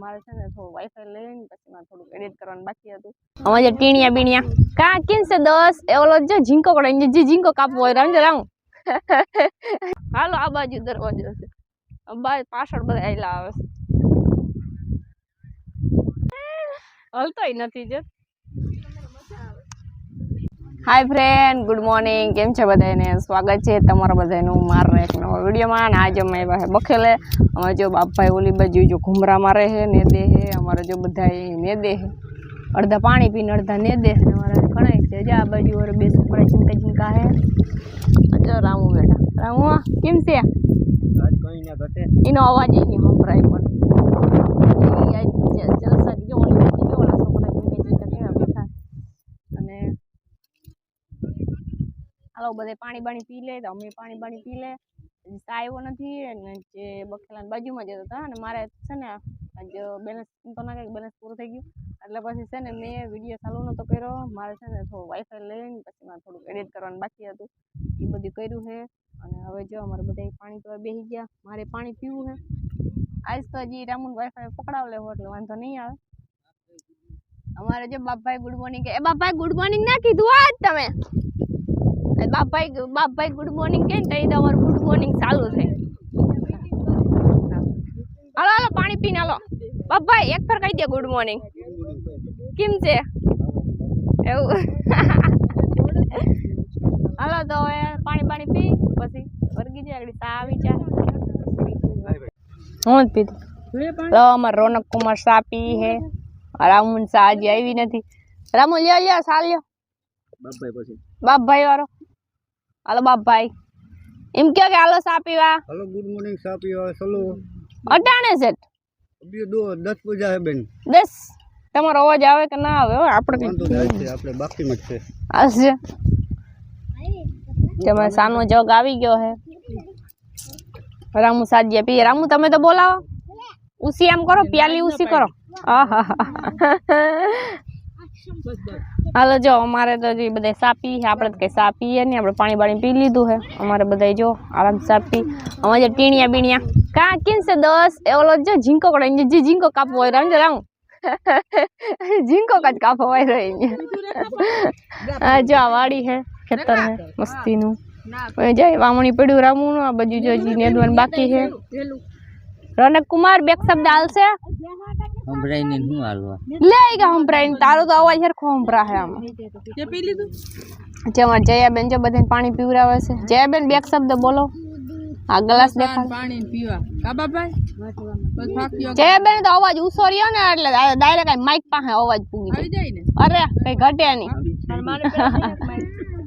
મારે છે ને થોડું વાઈફાઈ લઈને પછી મારે થોડું એડિટ કરવાનું બાકી હતું. અમારે જે ટીણિયા બીણિયા કા કિન છે 10 એ ઓલો જે ઝીંકો કડે જે ઝીંકો કાપવો હોય રામ રામ. હાલો આ બાજુ દરવાજો છે. બાય પાછળ બધા આયલા આવે છે. હલતોય નથી જે. Hi friend, good morning. કેમ છે બધાને? સ્વાગત છે તમારા બધાનું મારા એક નવા વિડીયોમાં. અને આજે અમે આવ્યા છે બખેલે. અમે જો બાપભાઈ ઓલી બાજુ જો ઘુમરા મારે છે ને દે છે. અમારે જો બધા ને દે છે, અડધા પાણી પીને અડધા ને દે છે. અમારે ઘણા છે જે આ બાજુ ઓર બે છોકરા ઝીંકા ઝીંકા છે. જો રામુ બેટા, રામુ કેમ છે? આજ કઈ ના ઘટે. એનો અવાજ ય નહીં સંભળાય પણ જલસા જો ઓલી બાજુ ઓલા છોકરા ઝીંકા ઝીંકા કેવા બેઠા. અને હાલો બધે પાણી બાણી પી લે. તો અમે પાણી બાણી પી લે. ચા આવ્યો નથી. અને જે બખેલાની બાજુમાં જતા હતા અને મારે છે ને આજ બેલેન્સ તો ના કંઈક બેલેન્સ પૂરું થઈ ગયું. એટલે પછી છે ને મેં વિડીયો ચાલુ નહોતો કર્યો. મારે છે ને થોડું વાઈફાઈ લઈને પછી મારે થોડુંક એડિટ કરવાનું બાકી હતું. એ બધું કર્યું છે. અને હવે જો અમારે બધા પાણી પીવા બેસી ગયા. મારે પાણી પીવું છે. આજ તો હજી રામુન વાઈફાઈ પકડાવ લેવો એટલે વાંધો નહીં આવે. અમારે જો બાપભાઈ ગુડ મોર્નિંગ કે એ બાપભાઈ ગુડ મોર્નિંગ ના કીધું આજ તમે? બાપભાઈ ગુડ મોર્નિંગ કે ને તમારું ગુડ મોર્નિંગ ચાલુ થાય. હાલો હાલો પાણી પીને હાલો. બાપભાઈ એક ફર કહી દે ગુડ મોર્નિંગ. કેમ છે એવું? હાલો તો હવે પાણી પી પછી વર્ગી જાય આગળ ચા આવી ચા હું જ પીધું. અમારે રોનક કુમાર ચા પી હે. રામુન ચા હજી આવી નથી. રામુ લ્યો ચા લ્યો. બાપભાઈ પછી બાપભાઈ વાળો. હાલો બાપભાઈ એમ કે હાલો ચા પીવા. હાલો ગુડ મોર્નિંગ. ચા પીવા ચલો. અટાણે છે અબી 10 બજા હે બેન. 10 તમારો અવાજ આવે કે ના આવે? આપણે આપણે બાકીમાં જ છે. હાશે તમારે સાનો જગ આવી ગયો હે. રામુ સાજિયા પીએ. રામુ તમે તો બોલાવો. ઉસી આમ કરો, પ્યાલી ઉસી કરો. હાલો જો અમારે તો જે બધા સા પી. આપણે તો કઈ સા પીએ નહીં. આપણે પાણી બાણી પી લીધું હે. અમારે બધા જો આરામ સા પી. અમારે જે ટીણિયા બીણિયા કા કિન છે 10 એ ઓલો જે ઝીંકો કડે જે ઝીંકો કાપવો હોય રામ રામ. ઝીંકો કાચ કાપો હોય રહી. આ જો આ વાડી હે, ખેતર હે મસ્તીનું. જાય વામણી પડ્યું રામુનું. આ બાજુ જો જી નેદવાનું બાકી છે. રોનક કુમાર બે શબ્દ હાલશે. સંભળાઈને હું હાલવા લે ગયા સંભળાઈને. તારો તો અવાજ સરખો સંભળા હે આમાં. કે પી લીધું? જેમાં જયાબેન જો બધાને પાણી પીવરાવે છે. જયાબેન બે શબ્દ બોલો. આ ગ્લાસ દેખાડ. પાણી પીવા કા બાપભાઈ? જયાબેન તો અવાજ ઉસો રહ્યો ને એટલે ડાયરેક્ટ માઈક પાસે અવાજ પૂગી આવી જાય ને. અરે કઈ ઘટે નહીં.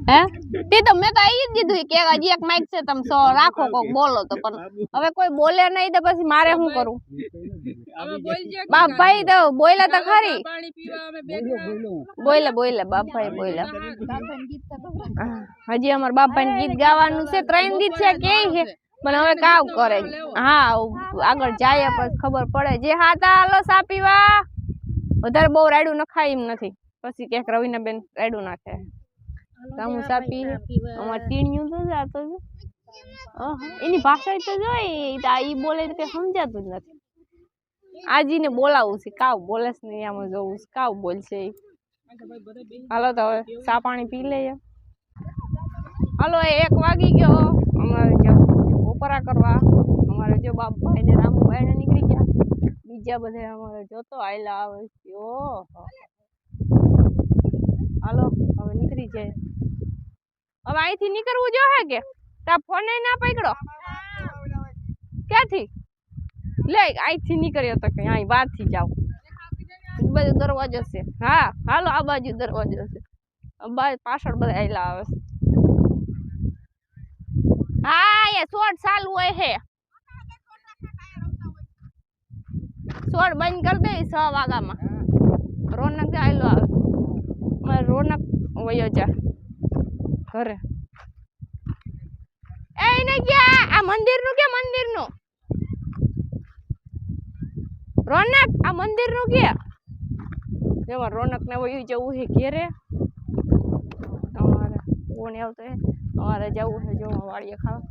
હે તે તો મેં તો આવી જ દીધું કે હજી એક માઈક છે તમે સો રાખો કોક બોલો તો. પણ હવે કોઈ બોલે નહીં તો પછી મારે શું કરું? બાપભાઈ તો બોલ્યા તો ખરી. બોલે બાપભાઈ બોલ્યા. હજી અમારા બાપભાઈ ગીત ગાવાનું છે. 3 ગીત છે કે છે પણ હવે કાવ કરે. હા આગળ જાય પછી ખબર પડે. જે હાતા હાલો સા પીવા. વધારે બહુ રાયડું નખાય એમ નથી. પછી ક્યાંક રવિના બેન રાયડું નાખે. રામુ સા પી. અમારે ટીણિયું તો જાતો છે. એની ભાષા તો જોઈ ઈ બોલે તો કઈ સમજાતું જ નથી. આજીને બોલાવું છે. કાવ બોલે છે ને આમાં જોવું છે કાવ બોલશે. હાલો તો હવે ચા પાણી પી લઈએ. હાલો 1 વાગી ગયો. અમારે જો બપોરા કરવા. અમારે જો બાપભાઈ ને રામુભાઈ ને નીકળી ગયા. બીજા બધા અમારે જોતો આયલા આવે. હાલો હવે નીકળી જાય. હવે અહીંથી નીકળવું જો હે કે તા ફોન ના પકડો. ક્યાંથી લે અહીંથી નીકળ્યો તો કઈ અહીં બહાર થી જાવ. બાજુ દરવાજો છે. હા હાલો આ બાજુ દરવાજો છે. પાછળ બધા આયલા આવે છે. હા એ શોર્ટ ચાલુ હોય છે. શોર્ટ બંધ કરી દે 6 વાગ્યામાં. રોનક આયલો આવે. મારે રોનક વયો જા ઘરે. એ ને ગયા આ મંદિરનું કે મંદિરનું? રોનક આ મંદિરનું કે? જેમાં રોનક ને વયું જવું છે ઘેરે. અમારે કોણ આવતો હે? અમારે જવું છે જો વાડીએ ખાવા.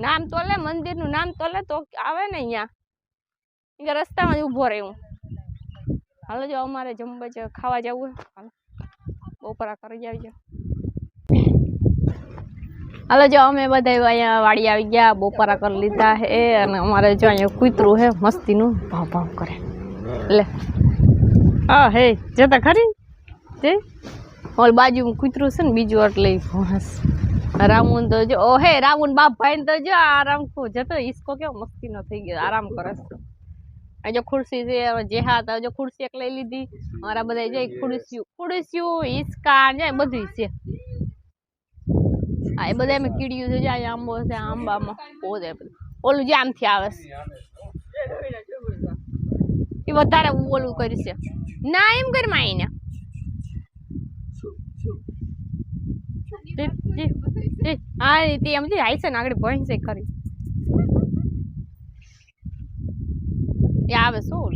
નામ તો લે, મંદિરનું નામ તો લે તો આવે ને અહીંયા. અહીંયા રસ્તામાં જ ઊભો રહે હું. હાલો જો અમારે જમવા ખાવા જવું હે. હાલો બપોરા કરી આવી જાવ. હાલો જો અમે બધા અહીંયા વાડી આવી ગયા, બપોરા કરી લીધા હે અને અમારે જો અહીંયા કૂતરું હે મસ્તીનું ભાવ ભાવ કરે. લે હા હે જતા ખરી જે ઓલ બાજુમાં કૂતરું છે ને બીજું એટલે ભોંસ રામુન તો જો ઓ હે રામુન બાપ ભાઈ ને તો જો આરામ જતો ઈસકો કેવો મસ્તીનો થઈ ગયો, આરામ કરે છે. આ જો ખુરશી છે જે હાથ જો ખુરશી એક લઈ લીધી. અમારા બધા જઈ ખુરશીયું હિસકા જાય બધું છે. હા એ બધા એમ કીડ્યું છે, જાય આંબો છે, આંબામાં બહુ જાય બધું. ઓલું જે આમથી આવે છે એ વધારે ઓલું કરી છે ના એમ કરી માઈને હા તે એમ હાઈ છે ને આગળ ભણી છે ખરી એ આવે શું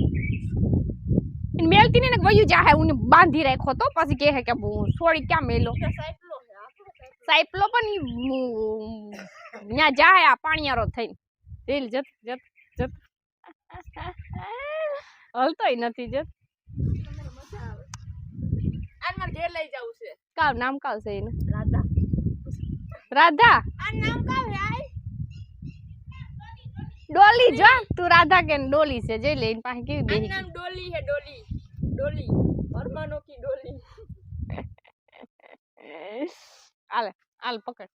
મેલતી ને વયું જાહે હું બાંધી રાખ્યો તો પછી કહે કે છોડી ક્યાં મેલો સાઈપલો પણ ત્યાં જાહે આ પાણીયારો થઈને તેલ જત જત જત હલતોય નથી જત આનમાં ઘેર લઈ જવું છે. કાવ નામ કાવ છે એનું? રાધા. રાધા આ નામ કાવ હે? ડોલી જો તું રાધા કે ડોલી છે જઈ લે એની પાસે કેવી બેહી નામ ડોલી હે ડોલી ડોલી પરમાનો કી ડોલી આલે આલ પકડ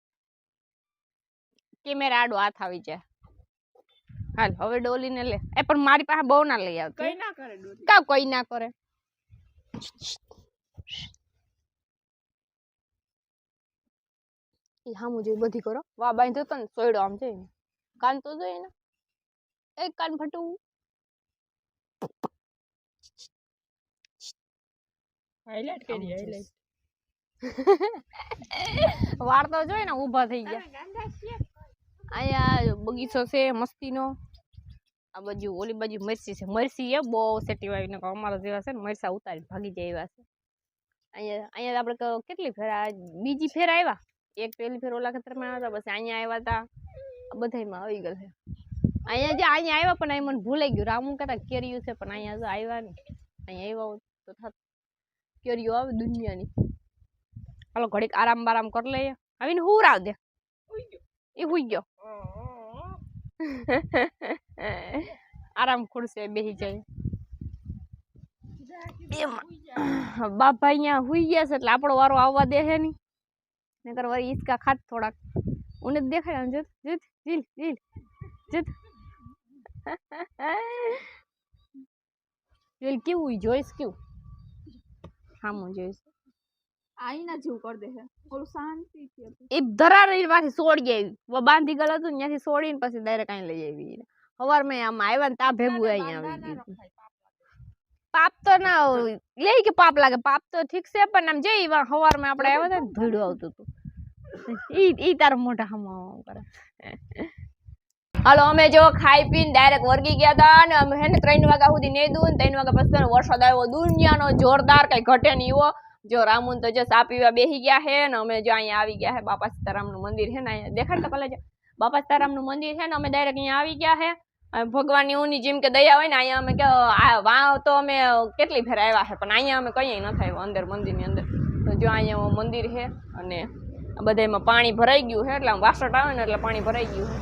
કેમેરા આડો હાથ આવી જાય. હાલ હવે ડોલી ને લે એ પણ મારી પાસે બહુ ના લઈ આવતી કઈ ના કરે ડોલી કાવ કોઈ ના કરે ઈ હામુ જોઈ બધી કરો વાહ બાંધ્યો તો ને સોયડો આમ છે કાન તો જોઈ ને એક કાન ફટવું હાઈલાઈટ કરી હાઈલાઈટ વાર તો જોઈ ને ઊભા થઈ ગયા. અહીંયા બગીચો છે મસ્તીનો. આ બાજુ ઓલી બાજુ મરસી છે, મરસી એ બહુ સેટી વાવી ને અમારા જેવા છે ને મરસા ઉતારી ભાગી જાય એવા છે. અહીંયા આપણે કેટલી ફેર બીજી ફેર આવ્યા, એક પહેલી ફેર ઓલા ખેતરમાં આવ્યા હતા, પછી અહીંયા આવ્યા હતા, બધામાં આવી ગયેલ છે. અહીંયા જે અહીંયા આવ્યા પણ અહીં મને ભૂલાઈ ગયું રામુ કહેતા કેરીયું છે પણ અહીંયા જો આવ્યા ને અહીંયા આવ્યા તો થાત કેરીઓ આવે દુનિયાની. હાલો ઘડીક આરામ બારામ કરી લઈએ આવીને હું રાવ દે એ હુઈ ગયો આરામ ખુરશે બેસી જાય. બાપા અહીંયા હુઈ ગયા છે એટલે આપણો વારો આવવા દે છે નહીં નકર વળી ઈસકા ખાત થોડાક ઉને દેખાય જત જત જીલ જીલ જત જીલ કેવું જોઈશ કેવું હામું જોઈશ આઈના જેવું કરી દે છે ઓલું શાંતિ એ ધરારી માંથી છોડી આવી બાંધી ગયેલું હતું ત્યાંથી છોડીને પછી ડાયરેક્ટ અહીં લઈ આવી સવારમાં આમ આવ્યા ને તા ભેગું અહીંયા આવી ગયું. પાપ તો ના લે કે પાપ લાગે પાપ તો ઠીક છે પણ આમ જઈ સવારમાં આપણે આવ્યા હતા ને ભીડું આવતું હતું ઈ તારા મોઢા હમ કરે. હાલો અમે જો ખાઈ પીને ડાયરેક્ટ વર્ગી ગયા હતા ને અમે હે ને 3 વાગ્યા સુધી નેદું ને 3 વાગ્યા પછી વરસાદ આવ્યો દુનિયાનો જોરદાર કઈ ઘટે નહીં એવો. જો રામુન તો જો સા પીવા બેસી ગયા હે ને અમે જો અહીંયા આવી ગયા હે બાપા સીતારામનું મંદિર હે ને અહીંયા દેખાડ તો કલે બાપા સીતારામનું મંદિર છે ને અમે ડાયરેક્ટ અહીંયા આવી ગયા હે. ભગવાનની ઊની જેમ કે દયા હોય ને અહીંયા અમે કે વાવ તો અમે કેટલી ફેર આવ્યા છે પણ અહીંયા અમે કઈ ન થાય અંદર મંદિરની અંદર. તો જો અહીંયા મંદિર છે અને બધામાં પાણી ભરાઈ ગયું છે એટલે વાસટ આવે ને એટલે પાણી ભરાઈ ગયું છે.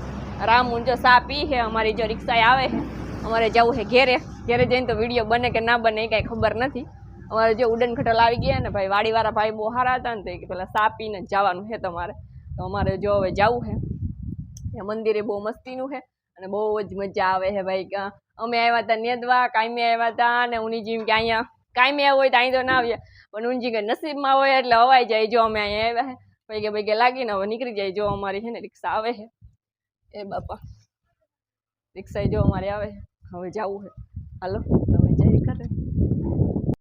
રામુન જો સા પી છે અમારી જો રિક્ષા આવે છે અમારે જવું છે ઘેરે જઈને તો વિડીયો બને કે ના બને એ કાંઈ ખબર નથી. અમારે જો ઉડન ખટલ આવી ગયા ને ભાઈ વાડીવાળા ભાઈ બહુ સારા હતા ને કે પેલા સા પીને જવાનું છે તમારે તો અમારે જો હવે જવું છે મંદિરે બહુ મસ્તીનું છે અને બહુ જ મજા આવે છે ભાઈ. અમે આવ્યા હતા નેદવા કાયમી આવ્યા હતા ને ઉની જેમ કે અહીંયા કાયમી આવ્યો હોય તો અહીં તો ના આવ્યા પણ ઊંજી કે નસીબમાં હોય એટલે અવાઈ જાય. જો અમે અહીંયા આવ્યા છે ભાઈ લાગીને હવે નીકળી જાય. જો અમારી છે ને રિક્ષા આવે છે એ બાપા રિક્ષા જો અમારે આવે હવે જવું છે હાલો તમે જઈ કરે